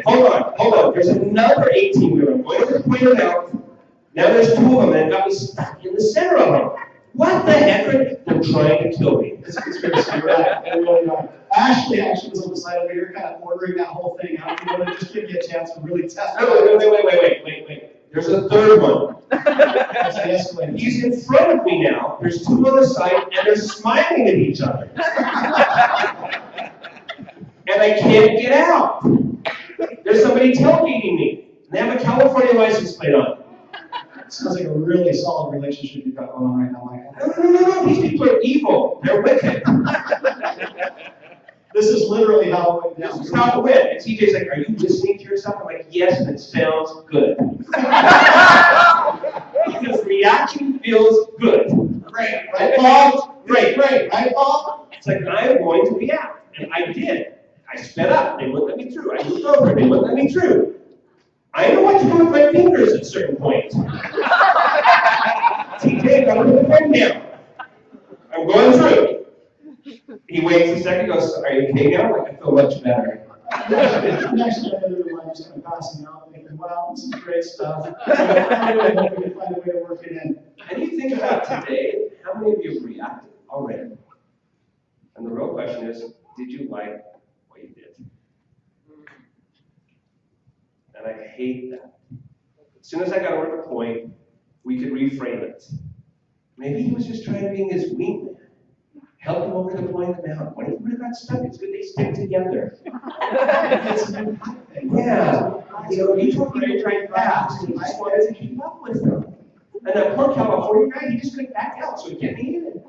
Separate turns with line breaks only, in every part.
hold on. There's another 18-wheeler. I'm going to point it out. Now there's 2 of them, and it got me stuck in the center of them. What the heck are they? They're trying to kill me.
It's a conspiracy, right? They really are. Ashley actually was on the side over here kind of ordering that whole thing out. We want to just give you a chance to really test it.
Wait. There's a third one.
That's the escalator.
He's in front of me now. There's 2 on the side, and they're smiling at each other. And I can't get out. There's somebody tailgating me. And they have a California license plate on.
Sounds like a really solid relationship you've got going on right now, Michael.
No. These people are evil. They're wicked.
This is literally how it went down.
This is how it went. And TJ's like, are you listening to yourself? I'm like, yes, and it sounds good. Because reaction feels good.
Great, right, Paul? Great, right, Paul?
It's like, I'm going to react. And I did. I sped up. They wouldn't let me through. I moved over. They wouldn't let me through. I know what to do with my fingers at certain points. TJ, I'm going to put the pen down. I'm going through. He waits a second, goes, are you okay now? Like, I feel much better.
Next day, everyone just kind of passing out, thinking, wow, this is great stuff. I really hope we can find a way to work it in.
And you think about today, how many of you have reacted already? And the real question is, did you like what you did? And I hate that. As soon as I got over the point, we could reframe it. Maybe he was just trying to be his wingman. Help him over the point of the mountain. What if he would have got stuck? It's good they stick together. Yeah. You told me to try fast, and he just wanted to keep up with them. And that poor California guy, he just couldn't back out, so he kept me in.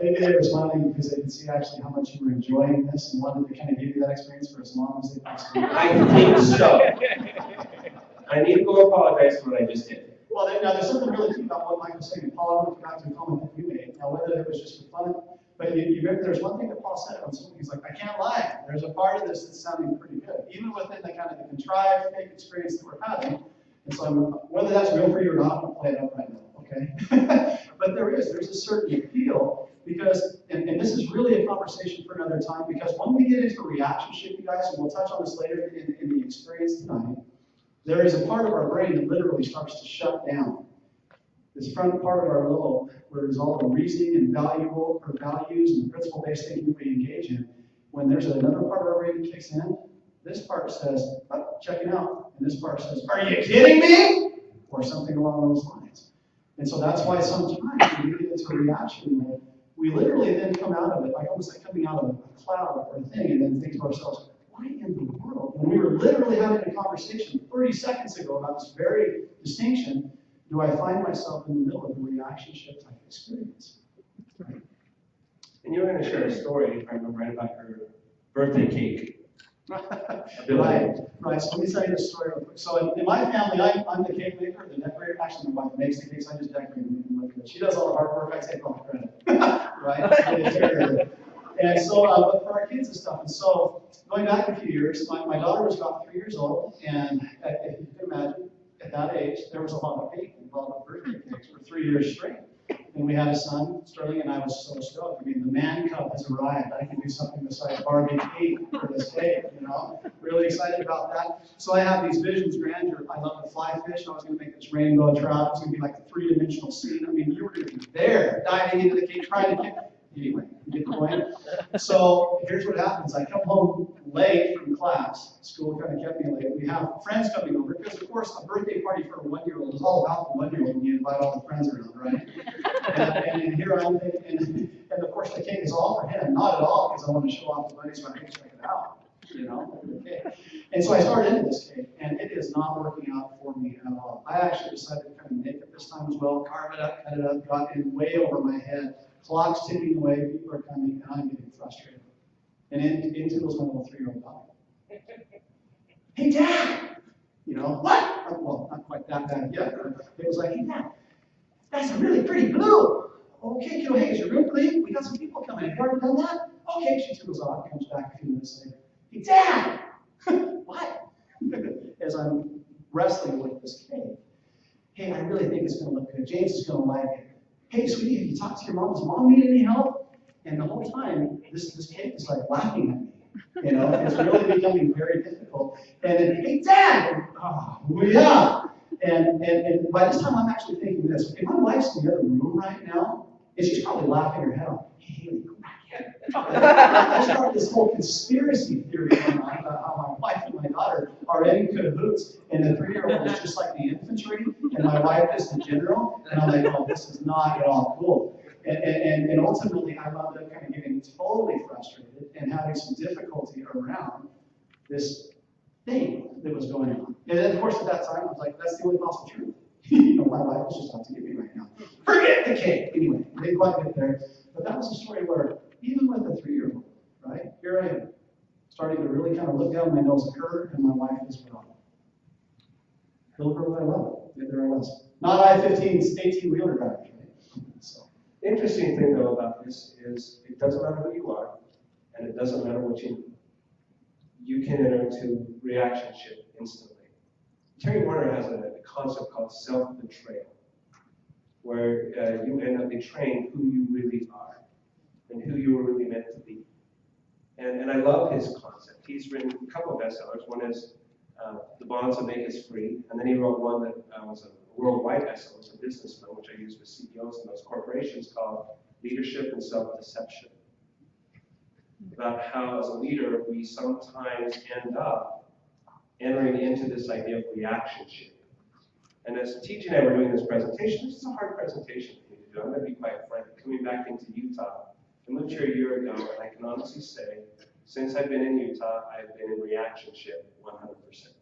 Maybe they were smiling because they could see actually how much you were enjoying this and wanted to kind of give you that experience for as long as they possibly could.
I think so. I need to go apologize for what I just did.
Well, now there's something really key about what Michael was saying. Paul, I want to come back to a comment that you made. Now, whether it was just for fun, but you remember there's one thing that Paul said on something. He's like, I can't lie. There's a part of this that's sounding pretty good, even within the kind of the contrived fake experience that we're having. And so, whether that's real for you or not, I'm going to play it up right now, okay? But there's a certain appeal because, and this is really a conversation for another time, because when we get into reactionship, you guys, and we'll touch on this later in the experience tonight, there is a part of our brain that literally starts to shut down. This front part of our lobe, where there's all the reasoning and values and principle-based thinking that we engage in, when there's another part of our brain that kicks in, this part says, oh, checking out. And this part says, are you kidding me? Or something along those lines. And so that's why sometimes when we get into a reaction mode, we literally then come out of it, like almost like coming out of a cloud or a thing, and then think to ourselves, why in the world, when we were literally having a conversation 30 seconds ago about this very distinction, do I find myself in the middle of a reactionship type experience? Right?
And you were going to share a story, if I remember right, about your birthday cake.
Right. So let me tell you this story real quick. So in my family, I'm the cake maker, the decorator. Actually, my wife makes the cakes. I just decorate them and look good. She does all the hard work. I take all the credit. Right? And so, but for our kids and stuff. And so, going back a few years, my daughter was about 3 years old, and if you can imagine, at that age, there was a lot of cake and a lot of birthday cakes for 3 years straight. And we had a son, Sterling, and I was so stoked. I mean, the man cub has arrived. I can do something besides Barbie cake for this day, you know? Really excited about that. So I have these visions, grandeur. I love to fly fish. I was going to make this rainbow trout. It was going to be like a three-dimensional scene. I mean, you were going to be there, diving into the cake, trying to get... Anyway, you get the point? So here's what happens. I come home late from class. School kind of kept me late. We have friends coming over because, of course, a birthday party for a one-year-old is all about the one-year-old when you invite all the friends around, right? And here I'm thinking, and of course the cake is all for him, not at all because I want to show off the buddies so I can check it out, you know? Okay. And so I started into this cake, and it is not working out for me at all. I actually decided to kind of make it this time as well, carve it up, cut it up, got in way over my head. Clock's ticking away, people are coming, and I'm getting frustrated. And into goes my little 3-year-old daughter. Hey, Dad! You know, what? Well, not quite that bad yet. It was like, hey, Dad, that's a really pretty blue. Okay, kiddo, hey, is your room clean? We got some people coming. Have you already done that? Okay, she toodles off, comes back a few minutes later. Hey, Dad! What? As I'm wrestling with this cake. Hey, I really think it's going to look good. James is going to like it. Hey, sweetie, have you talked to your mom? Does mom need any help? And the whole time, this cake is like laughing You know, it's really becoming very difficult. And then, hey, Dad! Oh, yeah! And by this time, I'm actually thinking this. Okay, my wife's in the other room right now, and she's probably laughing her head off. Hey, Haley, go back in. I started this whole conspiracy theory going on about how my wife and my daughter are in cahoots, and the 3-year-old is just like the infantry, and my wife is the general, and I'm like, oh, this is not at all cool. And ultimately, I wound up kind of getting totally frustrated and having some difficulty around this thing that was going on. And then, of course, at that time, I was like, that's the only possible truth. You know, my wife was just out to get me right now. Forget the cake! Anyway, I didn't quite get there. But that was a story where, even with a 3-year-old, right, here I am, starting to really kind of look down my nose at her and my wife as well. Little girl that I love. There I was. Not I-15, 18-wheeler drivers, right? So.
The interesting thing, though, about this is it doesn't matter who you are, and it doesn't matter what you do. You can enter into reactionship instantly. Terry Warner has a concept called self-betrayal, where you end up betraying who you really are and who you were really meant to be. And I love his concept. He's written a couple of bestsellers. One is The Bonds That Make Us Free, and then he wrote one that was a worldwide bestseller. It's a business one, which I use with CEOs in those corporations, called Leadership and Self-Deception. About how, as a leader, we sometimes end up entering into this idea of reactionship. And as TJ and I were doing this presentation, this is a hard presentation for me to do. I'm going to be quite frank. Coming back into Utah, I moved here a year ago, and I can honestly say, since I've been in Utah, I've been in reactionship 100%.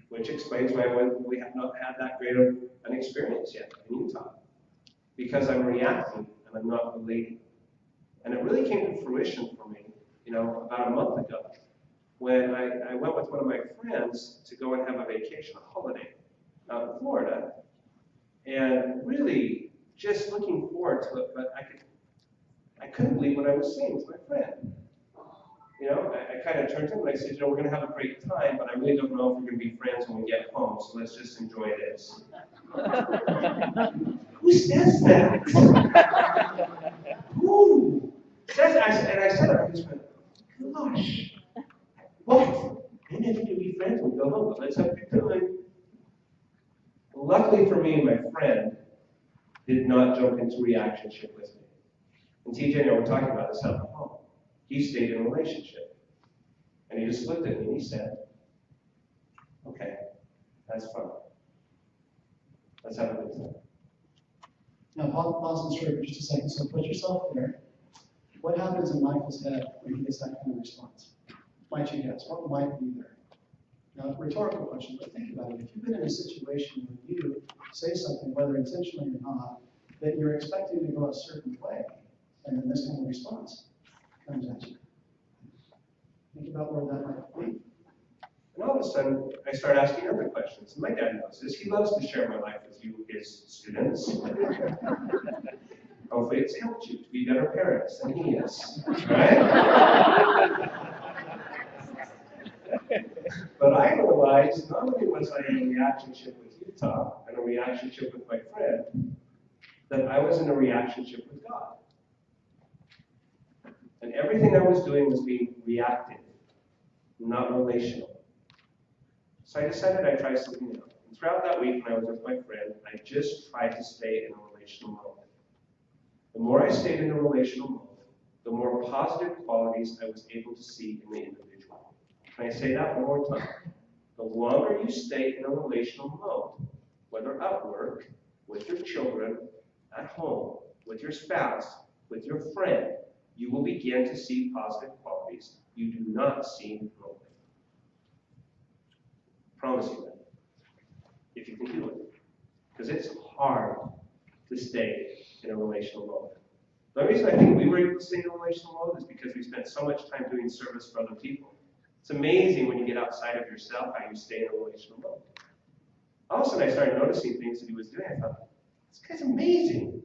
Which explains why we have not had that great of an experience yet in Utah. Because I'm reacting and I'm not relating. And it really came to fruition for me, you know, about a month ago, when I went with one of my friends to go and have a vacation, a holiday, out in Florida. And really just looking forward to it, but I couldn't believe what I was saying to my friend. You know, I kind of turned to him and I said, you know, we're going to have a great time, but I really don't know if we're going to be friends when we get home, so let's just enjoy this. Who says that? Who says that? And I said it, I just went, gosh, what? I didn't think we'd be friends when we go home, but let's have a good time. Luckily for me, my friend did not jump into reactionship with me. And TJ and I were talking about this out at home. He stayed in a relationship. And he just looked at me and he said, okay, that's fun. Let's have a good time.
Now, pause the story for just a second. So put yourself there. What happens in Michael's head when he gets that kind of response? Might you guess? What might be there? Now, rhetorical question, but think about it. If you've been in a situation where you say something, whether intentionally or not, that you're expecting to go a certain way, and then this kind of response comes at you. Think about where that might be.
And all of a sudden, I start asking other questions. And my dad knows this. He loves to share my life with you, his students. Hopefully it's helped you to be better parents than he is. Right? But I realized not only was I in a reactionship with Utah and a reactionship with my friend, that I was in a reactionship with God. And everything I was doing was being reactive, not relational. So I decided I'd try something new. And throughout that week when I was with my friend, I just tried to stay in a relational mode. The more I stayed in a relational mode, the more positive qualities I was able to see in the individual. Can I say that one more time? The longer you stay in a relational mode, whether at work, with your children, at home, with your spouse, with your friend, you will begin to see positive qualities you do not see normally. Promise you that. If you can do it. Because it's hard to stay in a relational mode. The reason I think we were able to stay in a relational mode is because we spent so much time doing service for other people. It's amazing when you get outside of yourself how you stay in a relational mode. All of a sudden I started noticing things that he was doing. I thought, this guy's amazing.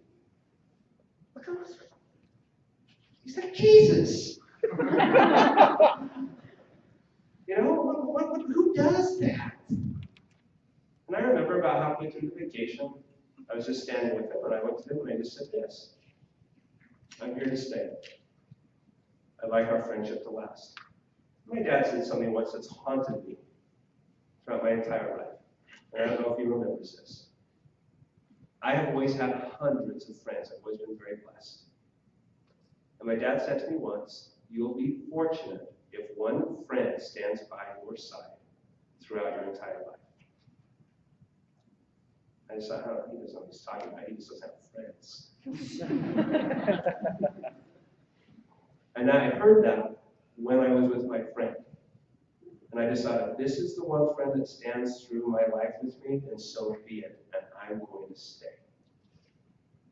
Look at this. He's like Jesus. You know, who does that? And I remember about halfway through the vacation, I was just standing with him, and I went to him, and I just said this. I'm here to stay. I'd like our friendship to last. My dad said something once that's haunted me throughout my entire life. And I don't know if he remembers this. I have always had hundreds of friends. I've always been very blessed. And my dad said to me once, you'll be fortunate if one friend stands by your side throughout your entire life. I just thought, oh, he doesn't know what he's talking about. He just doesn't have friends. And I heard that when I was with my friend. And I decided, this is the one friend that stands through my life with me, and so be it. And I'm going to stay.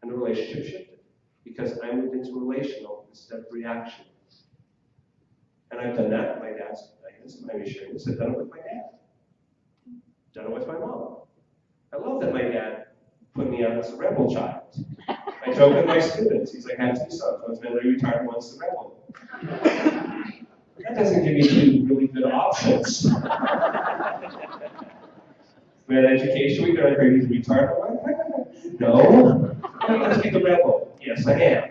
And the relationship shifted. Because I moved into relational instead of reaction. And I've done that. My dad's, I'm sharing this. I've done it with my dad. Done it with my mom. I love that my dad put me out as a rebel child. I joke with my students. He's like, I have two sons. One's mentally retired, one's the rebel. That doesn't give me two really good options. We had education. We could have he's retired. No. I'm going to be the rebel. Yes, I am.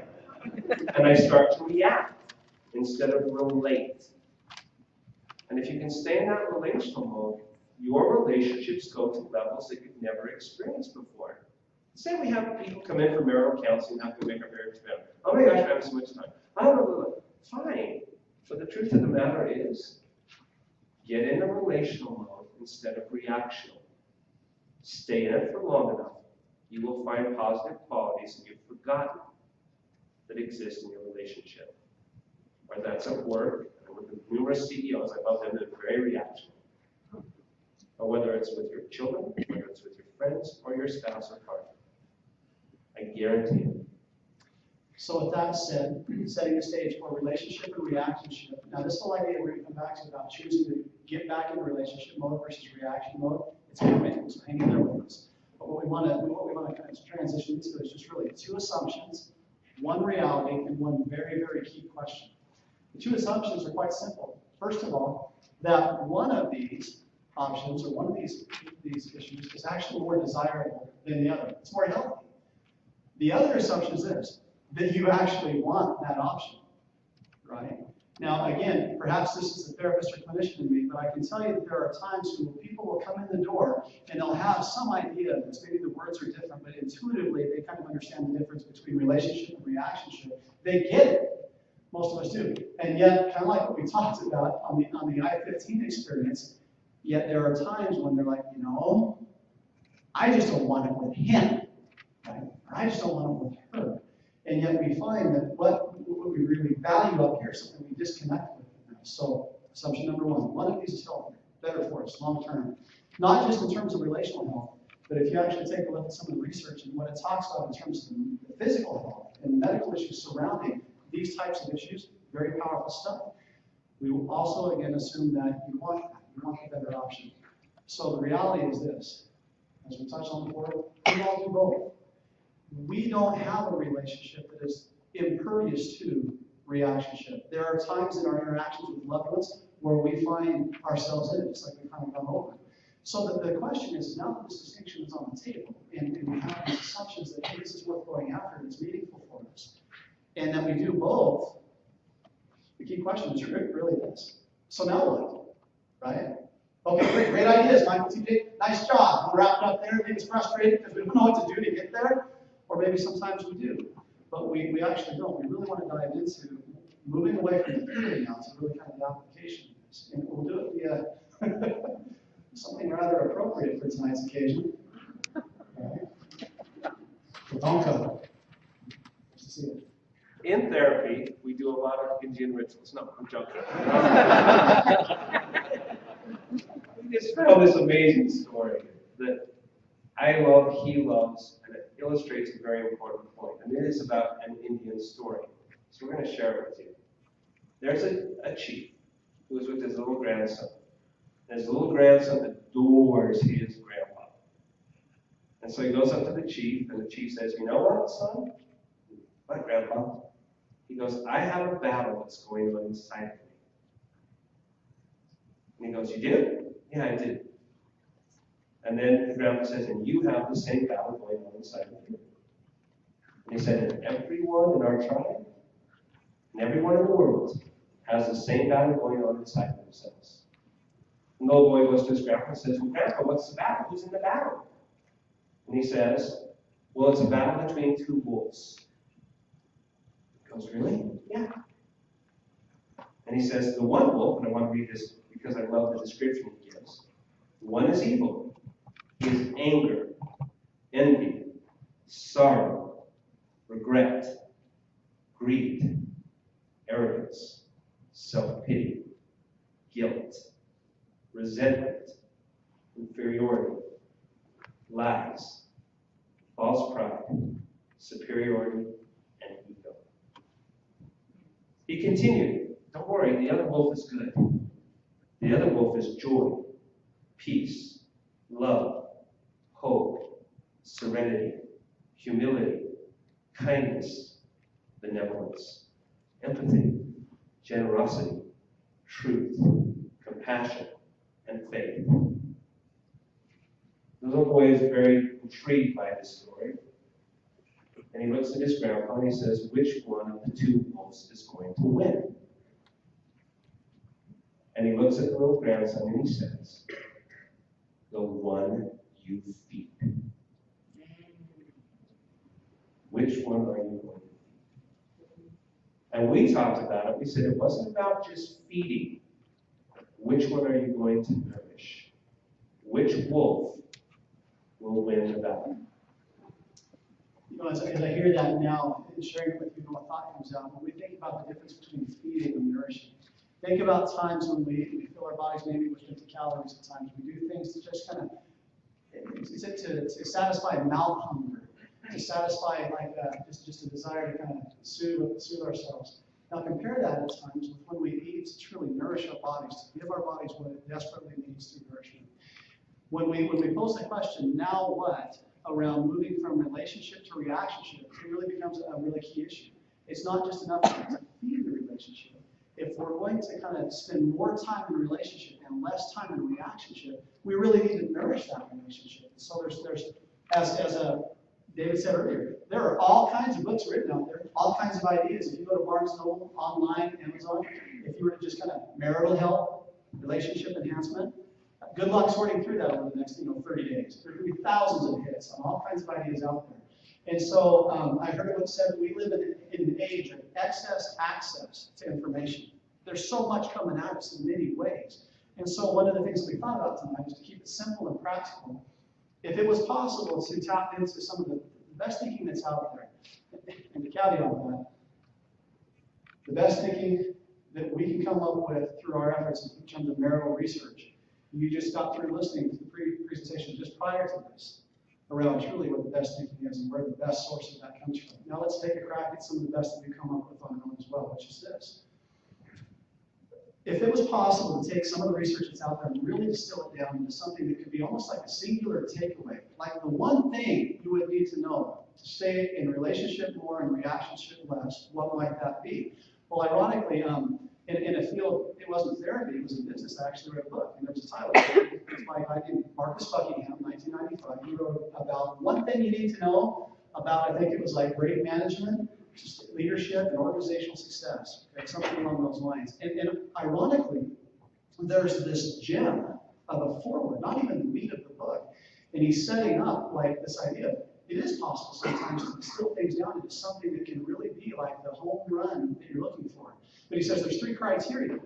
And I start to react instead of relate. And if you can stay in that relational mode, your relationships go to levels that you've never experienced before. Say we have people come in for marital counseling, how can we make our marriage better? Oh my gosh, I have so much time. I don't know. Fine. But the truth of the matter is, get in a relational mode instead of reactional. Stay in it for long enough. You will find positive qualities that you've forgotten that exist in your relationship. Whether that's at work, and with numerous CEOs, I love them, they're very reactional. Or whether it's with your children, whether it's with your friends, or your spouse or partner. I guarantee it.
So with that said, setting the stage for relationship and reactionship. Now this whole idea we're going to come back to about choosing to get back in relationship mode versus reaction mode, it's coming, so hang in there with us. But what we want to kind of transition into is just really two assumptions, one reality, and one very, very key question. The two assumptions are quite simple. First of all, that one of these options or one of these issues is actually more desirable than the other. It's more healthy. The other assumption is this, that you actually want that option, right? Now, again, perhaps this is a therapist or clinician in me, but I can tell you that there are times when people will come in the door and they'll have some idea of this. Maybe the words are different, but intuitively they kind of understand the difference between relationship and reactionship. They get it. Most of us do. And yet, kind of like what we talked about on the I-15 experience, yet there are times when they're like, you know, I just don't want it with him, right? Or I just don't want it with her. And yet we find that what we really value up here is something we disconnect with. So assumption number one of these is healthier, better for us long term. Not just in terms of relational health, but if you actually take a look at some of the research and what it talks about in terms of the physical health and the medical issues surrounding these types of issues, very powerful stuff. We will also again assume that you want that. You want the better option. So the reality is this, as we touched on before, we all do both. We don't have a relationship that is impervious to reactionship. There are times in our interactions with loved ones where we find ourselves in it, just like we've kind of gone over. So the question is, now that this distinction is on the table, and we have these assumptions that, hey, this is worth going after, and it's meaningful for us, and that we do both, the key question is really this. So now what? Right? Okay, great ideas, Michael TJ. Nice job. We'll wrap it up there. Maybe it's frustrating because we don't know what to do to get there, or maybe sometimes we do. But we actually don't. We really want to dive into moving away from the theory now to really kind of the application of this. And we'll do it via something rather appropriate for tonight's occasion. Right? Don't come. Nice to see you.
In therapy, we do a lot of Indian rituals. No, I'm joking. We just found this amazing story that I love, he loves, and it illustrates a very important point. And it is about an Indian story. So we're going to share it with you. There's a chief who is with his little grandson. And his little grandson adores his grandpa. And so he goes up to the chief, and the chief says, you know what, son? What, grandpa? He goes, I have a battle that's going on inside of me. And he goes, you do? Yeah, I do. And then the grandpa says, and you have the same battle going on inside of you. And he said, and everyone in our tribe And everyone in the world has the same battle going on inside of themselves. And the little boy goes to his grandpa and says, well, Grandpa, what's the battle? Who's in the battle? And he says, well, it's a battle between two wolves. He goes, really? Yeah. And he says, the one wolf, and I want to read this because I love the description he gives. One is evil. He is anger, envy, sorrow, regret, greed, arrogance, self-pity, guilt, resentment, inferiority, lies, false pride, superiority, and ego. He continued, don't worry, the other wolf is good. The other wolf is joy, peace, love, hope, serenity, humility, kindness, benevolence, empathy, generosity, truth, compassion, and faith. The little boy is very intrigued by this story. And he looks at his grandpa and he says, which one of the two wolves is going to win? And he looks at the little grandson and he says, the one you feed. Which one are you going to feed? And we talked about it. We said it wasn't about just feeding. Which one are you going to nourish? Which wolf will win the battle?
You know, as I hear that now, and sharing it with you, a thought comes out. When we think about the difference between feeding and nourishing, think about times when we fill our bodies maybe with 50 calories at times. We do things to just kind of, is it to satisfy mouth hunger, to satisfy like just a desire to kind of soothe ourselves. Now compare that at times with when we eat to truly nourish our bodies, to give our bodies what it desperately needs through nourishment. When we pose the question, now what, around moving from relationship to reactionship, it really becomes a really key issue. It's not just enough to feed the relationship. If we're going to kind of spend more time in relationship and less time in reactionship, we really need to nourish that relationship. So there's as David said earlier, there are all kinds of books written out there, all kinds of ideas. If you go to Barnes & Noble, online, Amazon, if you were to just kind of marital health, relationship enhancement, good luck sorting through that over the next 30 days. There could be thousands of hits on all kinds of ideas out there. And so I heard it said we live in an age of excess access to information. There's so much coming at us in many ways. And so one of the things we thought about tonight is to keep it simple and practical. If it was possible to tap into some of the best thinking that's out there, and to caveat that, the best thinking that we can come up with through our efforts in terms of marital research, you just got through listening to the presentation just prior to this, around truly what the best thinking is and where the best source of that comes from. Now let's take a crack at some of the best that we come up with on our own as well, which is this. If it was possible to take some of the research that's out there and really distill it down into something that could be almost like a singular takeaway, like the one thing you would need to know to stay in relationship more and reactionship less, what might that be? Well, ironically, in a field, it wasn't therapy, it was in business. I actually wrote a book, and there was a title. It's by a guy named Marcus Buckingham, 1995. He wrote about one thing you need to know about, I think it was like great management, leadership, and organizational success. Okay, something along those lines. And ironically, there's this gem of a foreword, not even the meat of the book. And he's setting up like this idea of, it is possible sometimes to distill things down into something that can really be like the home run that you're looking for. But he says there's three criteria.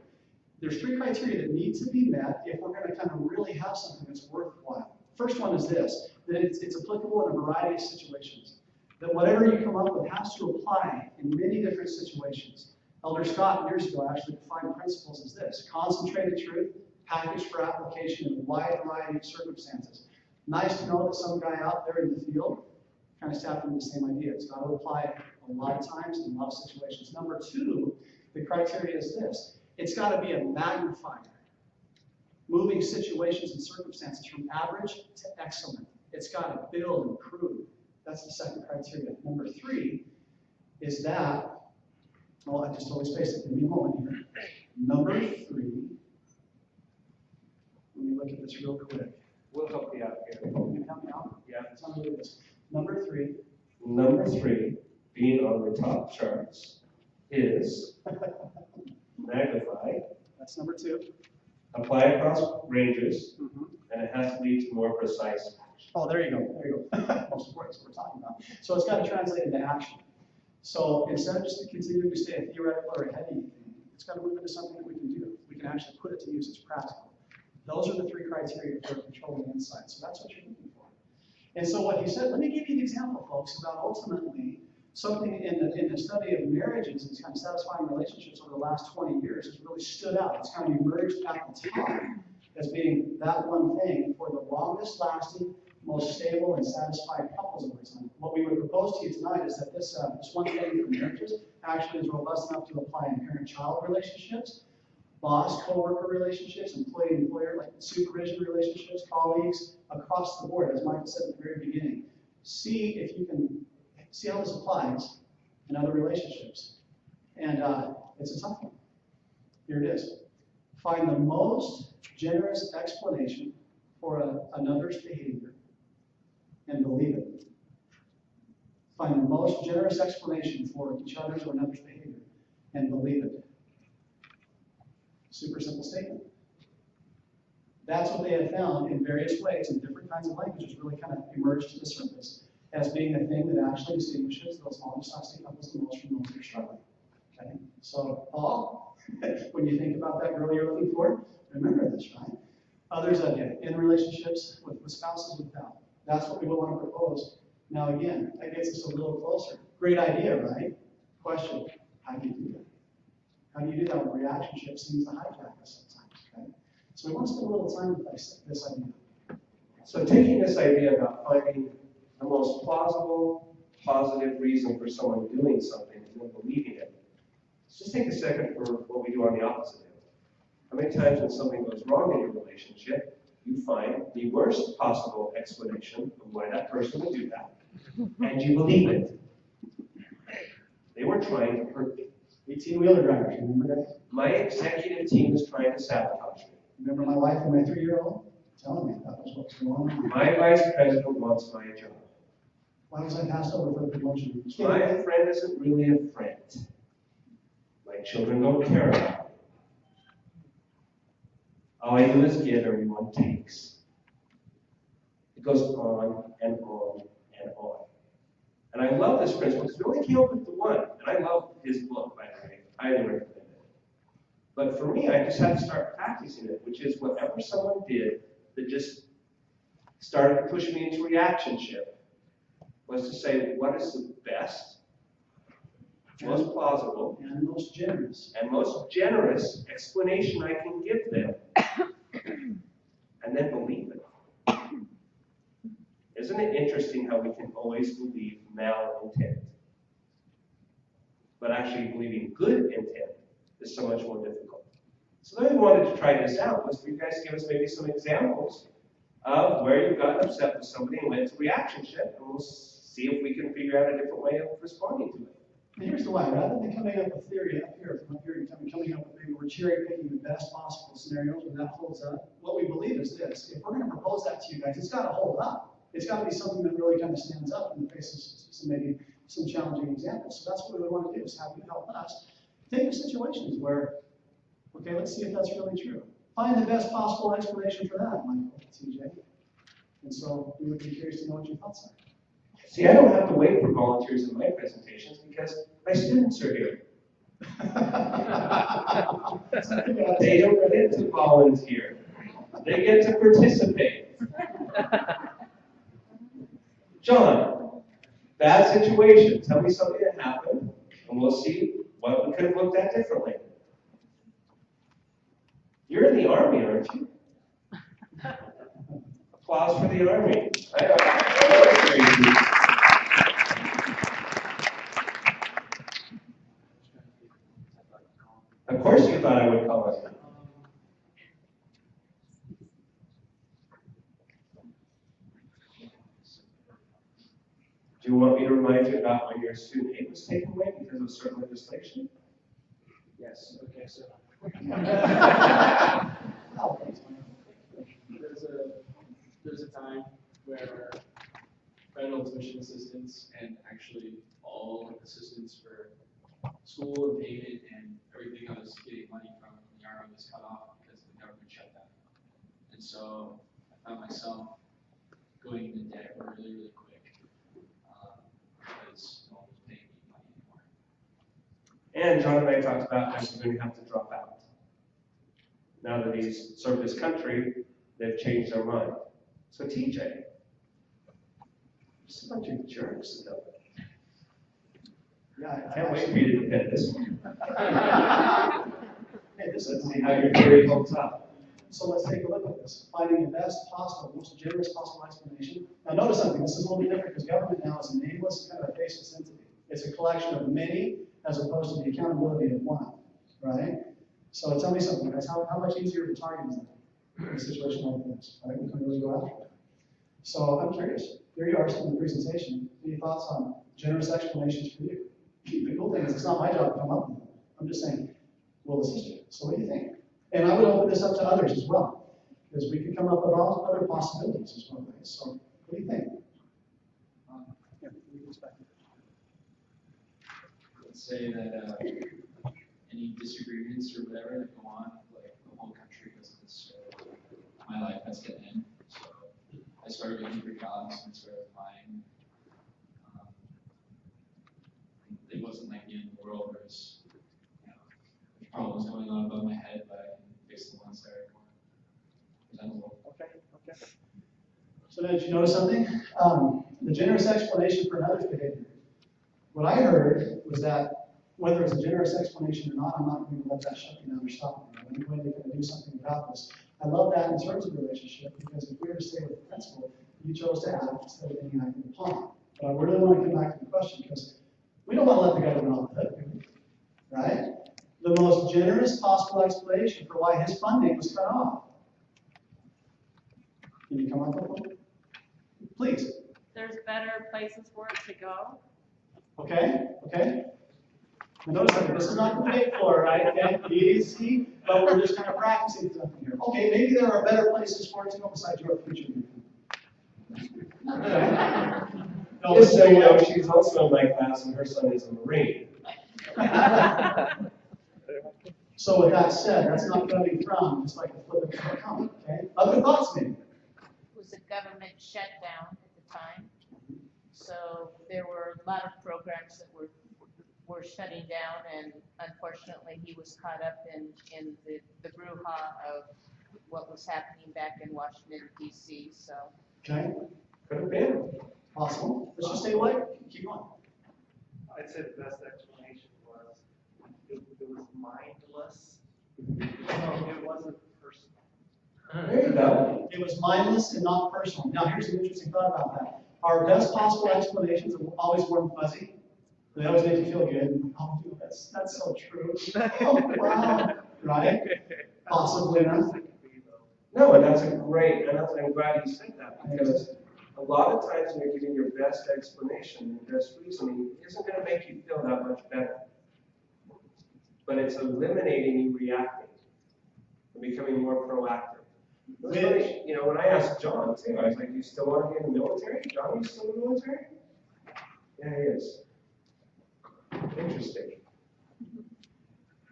There's three criteria that need to be met if we're going to kind of really have something that's worthwhile. First one is this, that it's applicable in a variety of situations. That whatever you come up with has to apply in many different situations. Elder Scott years ago actually defined principles as this: concentrated truth, packaged for application in a wide variety of circumstances. Nice to know that some guy out there in the field kind of tapped into the same idea. It's got to apply a lot of times in a lot of situations. Number two, the criteria is this: it's got to be a magnifier, moving situations and circumstances from average to excellent. It's got to build and improve. That's the second criteria. Number three is that, well, I just totally spaced it. Give me a moment here. Number three, let me look at this real quick.
We'll help you out here.
You can help me out?
Yeah.
Tell me this. Number three.
Number three, being on the top charts is magnify,
That's number 2.
apply across ranges,
Mm-hmm.
and it has to lead to more precise action.
Oh, there you go. There you go. Most important is what we're talking about. So it's got to translate into action. So instead of just continuing to stay a theoretical or a heady thing, it's got to move into something that we can do. We can actually put it to use. It's practical. Those are the 3 criteria for controlling insight. So that's what you're looking for. And so what he said, let me give you an example, folks, about ultimately something in the study of marriages and kind of satisfying relationships over the last 20 years has really stood out. It's kind of emerged at the top as being that one thing for the longest lasting, most stable and satisfied couples over time. What we would propose to you tonight is that this one thing for marriages actually is robust enough to apply in parent-child relationships, boss, co-worker relationships, employee-employer, like supervision relationships, colleagues, across the board, as Michael said at the very beginning. See if you can see how this applies in other relationships. And it's a tough one. Here it is. Find the most generous explanation for another's behavior and believe it. Find the most generous explanation for each other's or another's behavior and believe it. Super simple statement. That's what they have found in various ways, in different kinds of languages, really kind of emerged to the surface as being the thing that actually distinguishes those longest lasting couples the most from those who are struggling. Okay? So, Paul, when you think about that girl you're looking for, remember this, right? Others of you in relationships with spouses without. That's what we would want to propose. Now, again, that gets us a little closer. Great idea, right? Question: how do you do that? How do you do that when reactionship seems to hijack us sometimes? Okay? So we want to spend a little time with this idea.
So taking this idea about finding the most plausible, positive reason for someone doing something and then believing it, let's just take a second for what we do on the opposite end. How many times when something goes wrong in your relationship, you find the worst possible explanation of why that person would do that, and you believe it? They were trying to hurt me.
18-wheeler drivers, remember that?
My executive team is trying to sabotage me.
Remember my wife and my 3-year-old? Telling me that was what's going on.
My vice president wants my job.
Why was I passed over for the promotion?
My friend isn't really a friend. My children don't care about me. All I do is give, everyone takes. It goes on and on and on. And I love this principle because we only came up with the one. And I love his book, by the way. I highly recommend it. But for me, I just had to start practicing it, which is whatever someone did that just started to push me into reactionship was to say, what is the best, most plausible,
And most generous.
and most generous explanation I can give them, and then believe it. Isn't it interesting how we can always believe malintent? But actually believing good intent is so much more difficult. So then we wanted to try this out, was for you guys to give us maybe some examples of where you've gotten upset with somebody and went to reactionship, and we'll see if we can figure out a different way of responding to it.
And here's the why. Rather than coming up with theory up here, from up here, coming up with maybe we're cherry picking the best possible scenarios where that holds up, what we believe is this. If we're going to propose that to you guys, it's got to hold up. It's got to be something that really kind of stands up in the face of maybe some challenging examples. So that's what we would want to do, is have you help us think of situations where, okay, let's see if that's really true. Find the best possible explanation for that, Michael, TJ. And so we would be curious to know what your thoughts are.
See, I don't have to wait for volunteers in my presentations because my students are here. They don't get to volunteer. They get to participate. John, bad situation. Tell me something that happened, and we'll see what we could have looked at differently. You're in the Army, aren't you? Applause for the Army. Of course you thought I would call it. Do you want me to remind you about when your student aid was taken away because of certain legislation?
Yes, okay, so there's a time where federal tuition assistance and actually all assistance for school school and paid it, and everything I was getting money from the Army was cut off because the government shut down. And so I found myself going into debt really, really quick because no one was paying me money anymore.
And John and I talked about how he's going to have to drop out. Now that he's served his country, they've changed their mind. So TJ, just a bunch of jerks.
Yeah,
I can't wait for you to defend this.
Hey, this
Let's
is
see how your theory holds up.
So let's take a look at this. Finding the best possible, most generous possible explanation. Now notice something, this is a little bit different because government now is a nameless, kind of a faceless entity. It's a collection of many as opposed to the accountability of one, right? So tell me something, guys, how much easier to target is that in a situation like this, right? We can really go after it. So I'm curious, here you are in the presentation. Any thoughts on generous explanations for you? The cool thing is it's not my job to come up with them. I'm just saying, we'll assist you. So what do you think? And I would open this up to others as well, because we could come up with all other possibilities as well, right? So what do you think? Yeah, we can expect it.
Let's say that any disagreements or whatever that go on, like the whole country does this, my life has to end. So I started looking for jobs and started applying. It wasn't like the end of the world. There's, there's problems going on above my head, but I can fix the ones that are more presentable.
Okay. So now, did you notice something? The generous explanation for another's behavior. What I heard was that whether it's a generous explanation or not, I'm not going to let that shut me down or stop me. I'm going to do something about this. I love that in terms of relationship, because if we were to stay with the principle, you chose to act instead of being acted upon. But I really want to come back to the question, because we don't want to let the government off the hook, do we? Right? The most generous possible explanation for why his funding was cut off. Can you come up with one? Please.
There's better places for it to go.
Okay. And notice that this is not the debate floor, right? Okay, easy, but we're just kind of practicing something here. Okay, maybe there are better places for it to go besides your future. Okay. No,
Just so you know, she's also in my class and her son is a Marine.
So with that said, that's not coming from just like a flip of a coin, okay? Other thoughts maybe?
It was a government shutdown at the time. So there were a lot of programs that were shutting down, and unfortunately he was caught up in the brouhaha of what was happening back in Washington, D.C. So
Okay,
Could have been.
possible. Let's just stay away. Keep going.
I'd say the best explanation was it was mindless. It wasn't personal.
There you go.
It was mindless and not personal. Now here's an interesting thought about that. Our best possible explanations are always warm and fuzzy. They always make you feel good. Oh, that's so true. Oh, wow. Right? Possibly not.
No, and that's a great, and I'm glad you said that, because a lot of times when you're giving your best explanation, your best reasoning, it isn't going to make you feel that much better. But it's eliminating you reacting and becoming more proactive. It's funny, when I asked John too, I was like, "Do you still want to be in the military? John, are you still in the military?" Yeah, he is. Interesting.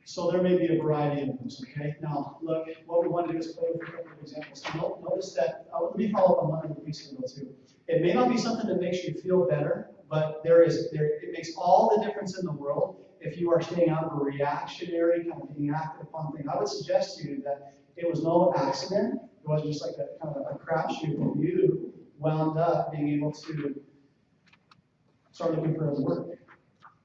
So there may be a variety of those, okay? Now, look, what we want to do is play with a couple of examples. So notice that, let me follow up on one of the weeks ago too. It may not be something that makes you feel better, but it makes all the difference in the world if you are staying out of a reactionary, kind of being acted upon thing. I would suggest to you that it was no accident. It wasn't just like a kind of a crapshoot where you wound up being able to start looking for other work.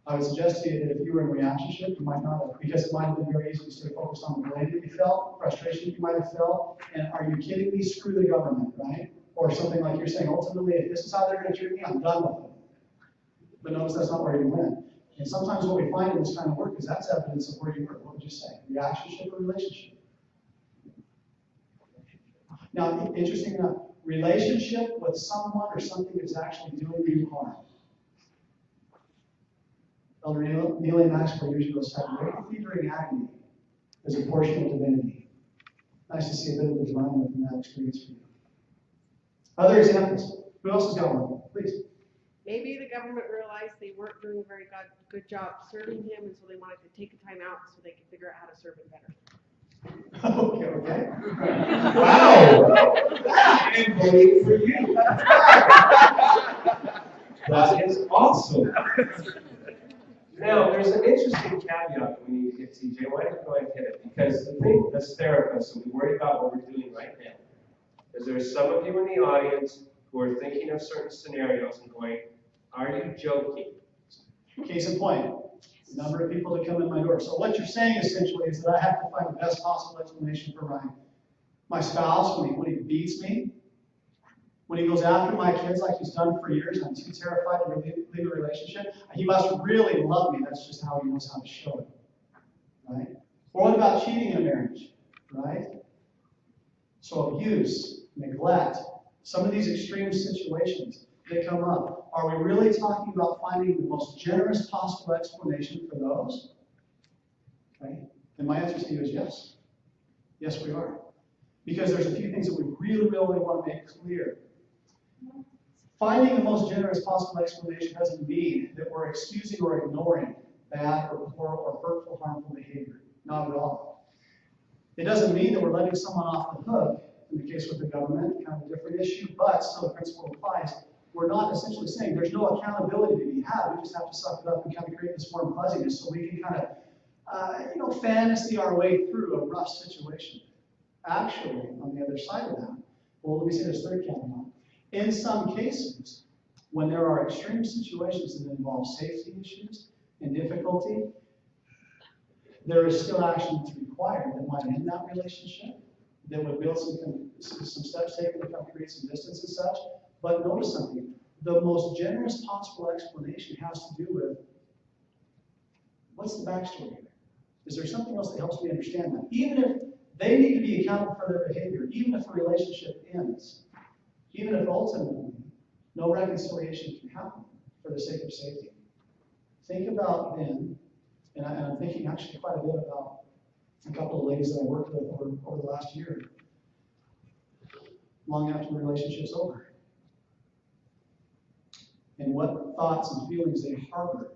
I would suggest to you that if you were in reactionship, you might not have, because it might have been very easy to stay focused on the blame that you felt, frustration you might have felt, and are you kidding me? Screw the government, right? Or something like you're saying, ultimately, if this is how they're going to treat me, I'm done with them. But notice that's not where you went. And sometimes what we find in this kind of work is that's evidence of where you were. What would you say? Reactionship or relationship? Now, interesting enough, relationship with someone or something that's actually doing you harm. Elder Neil A. Maxwell usually said, "Empathy during agony is a portion of divinity." Nice to see a bit of the divine within that experience for you. Other examples. Who else has got one? Please.
Maybe the government realized they weren't doing a very good job serving him, and so they wanted to take a time out so they could figure out how to serve him better.
Okay.
Wow! I'm voting for you. That is awesome. Now, there's an interesting caveat that we need to get, TJ. Why don't you go ahead and hit it? Because the thing as therapists, and we worry about what we're doing right now, is there are some of you in the audience who are thinking of certain scenarios and going, are you joking?
Case in point, the number of people that come in my door. So what you're saying essentially is that I have to find the best possible explanation for my spouse when he beats me, when he goes after my kids like he's done for years, and I'm too terrified to leave a relationship. He must really love me. That's just how he knows how to show it, right? Or what about cheating in a marriage, right? So abuse, neglect, some of these extreme situations that come up. Are we really talking about finding the most generous possible explanation for those? Right? And my answer to you is yes. Yes, we are. Because there's a few things that we really, really want to make clear. Finding the most generous possible explanation doesn't mean that we're excusing or ignoring bad or poor or hurtful, harmful behavior. Not at all. It doesn't mean that we're letting someone off the hook. In the case with the government, kind of a different issue, but still the principle applies. We're not essentially saying there's no accountability to be had. We just have to suck it up and kind of create this warm fuzziness so we can kind of, fantasy our way through a rough situation. Actually, on the other side of that, well, let me say this third caveat. In some cases, when there are extreme situations that involve safety issues and difficulty, there is still action that's required that might end that relationship, that would build some steps taken to kind of create some distance and such. But notice something. The most generous possible explanation has to do with what's the backstory here? Is there something else that helps me understand that? Even if they need to be accountable for their behavior, even if the relationship ends, even if ultimately no reconciliation can happen for the sake of safety. Think about then, and I'm thinking actually quite a bit about a couple of ladies that I worked with over the last year, long after the relationship's over. And what thoughts and feelings they harbor.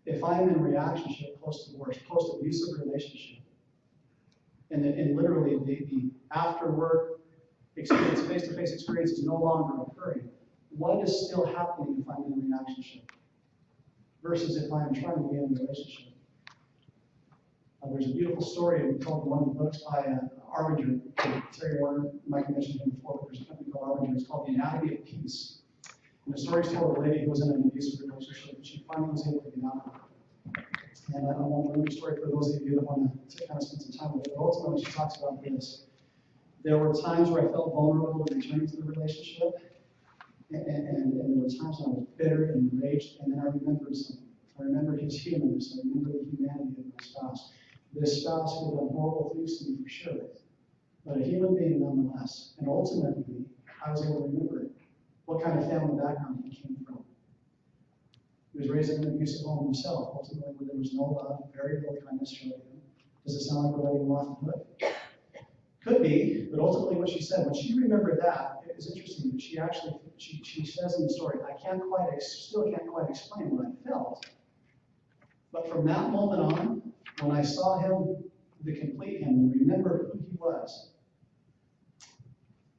If I'm in a relationship, post-divorce, post-abusive relationship, and literally the after-work experience, face-to-face experience is no longer occurring, what is still happening if I'm in a relationship versus if I'm trying to be in a relationship? There's a beautiful story called one of the books by Arbinger. Terry Warner, Mike mentioned him before, but there's a company called Arbinger. It's called The Anatomy of Peace. And the story is told of a lady who was in an abusive relationship, and she finally was able to get out of it. And I won't ruin the story for those of you that want to kind of spend some time with it. But ultimately, she talks about this. There were times where I felt vulnerable in returning to the relationship, and there were times when I was bitter and enraged, and then I remembered something. I remembered his humanness. I remembered the humanity of my spouse. This spouse who had done horrible things to me for sure, but a human being nonetheless. And ultimately, I was able to remember what kind of family background he came from. He was raised in an abusive home himself, ultimately where there was no love, very little kindness shown to him. Does it sound like we're letting him off the hook? Could be, but ultimately what she said, when she remembered that, it was interesting, but she actually, she says in the story, still can't quite explain what I felt. But from that moment on, when I saw him, the complete him, and remembered who he was,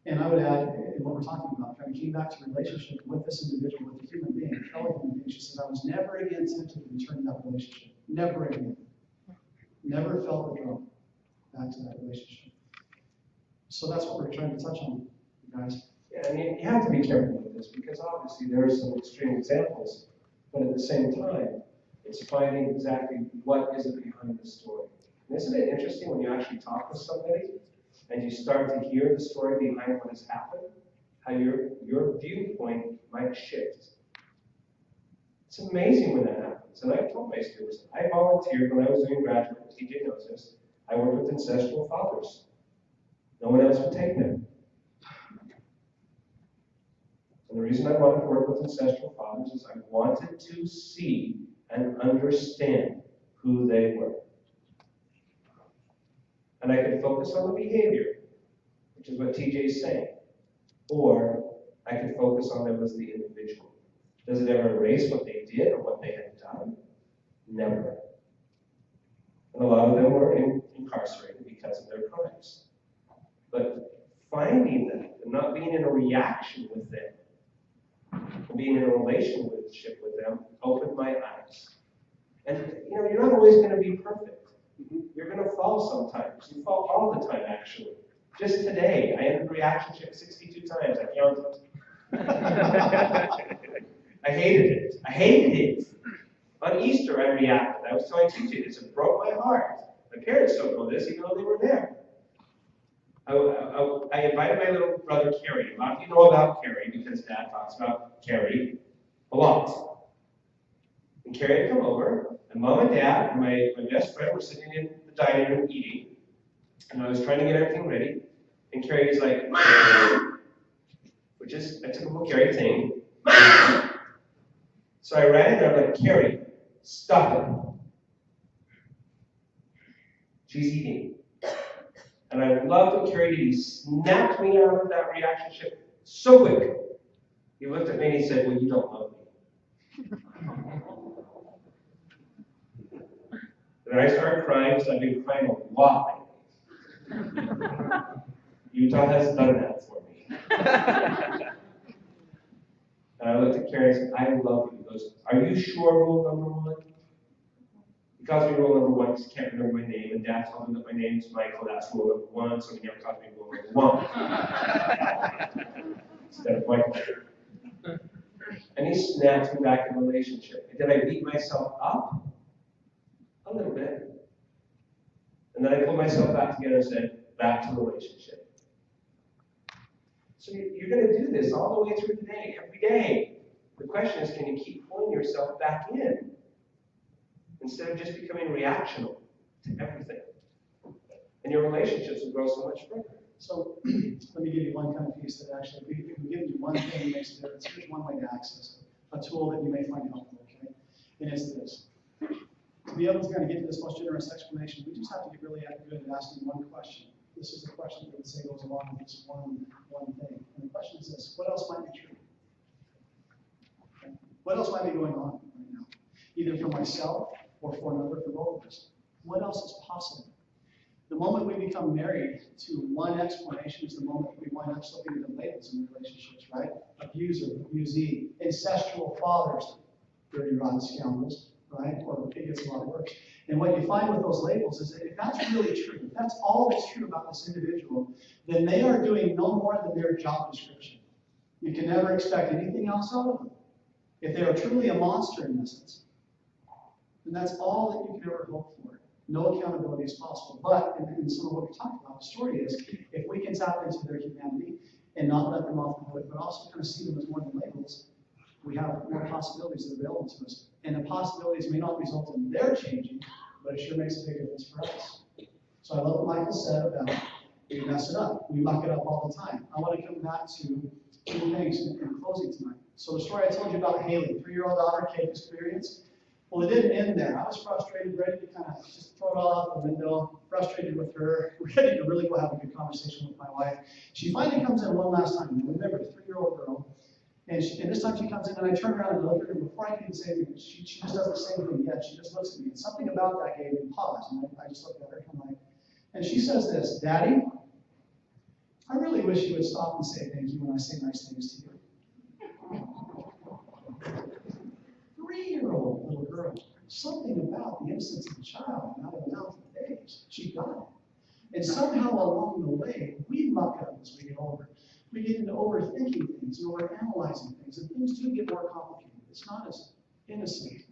and I would add, in what we're talking about, kind of came back to relationship with this individual, with a human being, a fellow human being. She says, I was never again tempted to return to that relationship. Never again. Never felt the draw back to that relationship. So that's what we're trying to touch on, you guys.
Yeah, I mean, you have to be careful with this because obviously there are some extreme examples, but at the same time, it's finding exactly what is it behind the story. And isn't it interesting when you actually talk with somebody and you start to hear the story behind what has happened, how your viewpoint might shift. It's amazing when that happens. And I've told my students, I volunteered when I was doing graduate, TJ knows this, I worked with ancestral fathers. No one else would take them. And the reason I wanted to work with ancestral fathers is I wanted to see and understand who they were. And I could focus on the behavior, which is what TJ is saying. Or I could focus on them as the individual. Does it ever erase what they did or what they had done? Never. And a lot of them were incarcerated because of their crimes. But finding them and not being in a reaction with them, and being in a relationship with them, opened my eyes. And you're not always going to be perfect. You're going to fall sometimes. You fall all the time, actually. Just today, I ended a reaction 62 times. I counted. I hated it. I hated it. On Easter, I reacted. I was telling teachers this. It broke my heart. My parents don't know this, even though they were there. I invited my little brother, Kerry. A lot of you know about Kerry because Dad talks about Kerry a lot. And Kerry had come over, and Mom and Dad and my best friend were sitting in the dining room eating. And I was trying to get everything ready. And Kerry was like, "Mom!" Which is a typical Kerry thing. "Mom!" So I ran in there, I'm like, "Kerry, stop it. She's eating." And I loved what Kerry did. He snapped me out of that reaction so quick. He looked at me and he said, "Well, you don't love me." And I started crying because I've been crying a lot lately. Utah has done that for me. And I looked at Kerry and said, "I love you." He goes, "Are you sure rule number one?" He calls me rule number one because he can't remember my name, and Dad told him that my name is Michael, that's rule number one, so he never calls me rule number one. Instead of Michael. And he snapped me back in the relationship. And then I beat myself up a little bit. And then I pulled myself back together and said, back to the relationship. So you're going to do this all the way through the day, every day. The question is, can you keep pulling yourself back in instead of just becoming reactional to everything? And your relationships will grow so much further.
So let me give you one kind of piece that actually, if we give you one thing that makes a difference, here's one way to access it, a tool that you may find helpful, okay? And it's this. To be able to kind of get to this most generous explanation, we just have to get really good at asking one question. This is the question that would say goes along with this one thing. And the question is this: what else might be true? Okay. What else might be going on right now? Either for myself or for another, for both of us. What else is possible? The moment we become married to one explanation is the moment we wind up slipping into labels in relationships, right? Abuser, abusee, incestual fathers, dirty, rotten scoundrels, right? Or it gets a lot worse. And what you find with those labels is that if that's really true, if that's all that's true about this individual, then they are doing no more than their job description. You can never expect anything else out of them. If they are truly a monster in essence, then that's all that you can ever hope for. No accountability is possible. But in some of what we talked about, the story is, if we can tap into their humanity and not let them off the hook, but also kind of see them as more than labels, we have more possibilities that are available to us. And the possibilities may not result in their changing, but it sure makes a big difference for us. So I love what Michael said about we mess it up. We muck it up all the time. I want to come back to two things in closing tonight. So the story I told you about Haley, 3-year-old daughter, cake experience. Well, it didn't end there. I was frustrated, ready to kind of just throw it all out the window, frustrated with her, ready to really go have a good conversation with my wife. She finally comes in one last time. Remember, 3-year-old girl. And this time she comes in, and I turn around and look at her, and before I can even say anything, she just does the same thing yet. She just looks at me. And something about that gave me pause. And I just looked at her, and I'm like, and she says this: "Daddy, I really wish you would stop and say thank you when I say nice things to you." 3-year-old little girl. Something about the innocence of a child and out of the mouth of babes. She got it. And somehow along the way, we muck it up as we get older. We get into overthinking things and overanalyzing things, and things do get more complicated. It's not as innocent.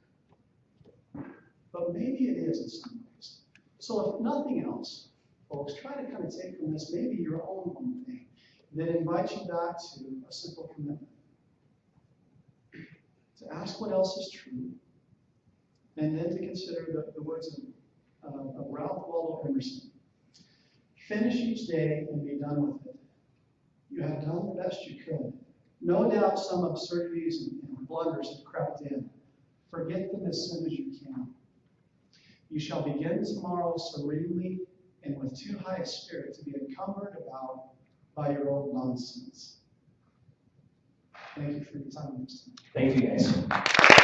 But maybe it is in some ways. So if nothing else, folks, try to kind of take from this maybe your own one thing that invites you back to a simple commitment. To ask what else is true, and then to consider the words of Ralph Waldo Emerson. Finish each day and be done with it. You have done the best you could. No doubt some absurdities and blunders have crept in. Forget them as soon as you can. You shall begin tomorrow serenely and with too high a spirit to be encumbered about by your old nonsense. Thank you for your time.
Thank you, guys.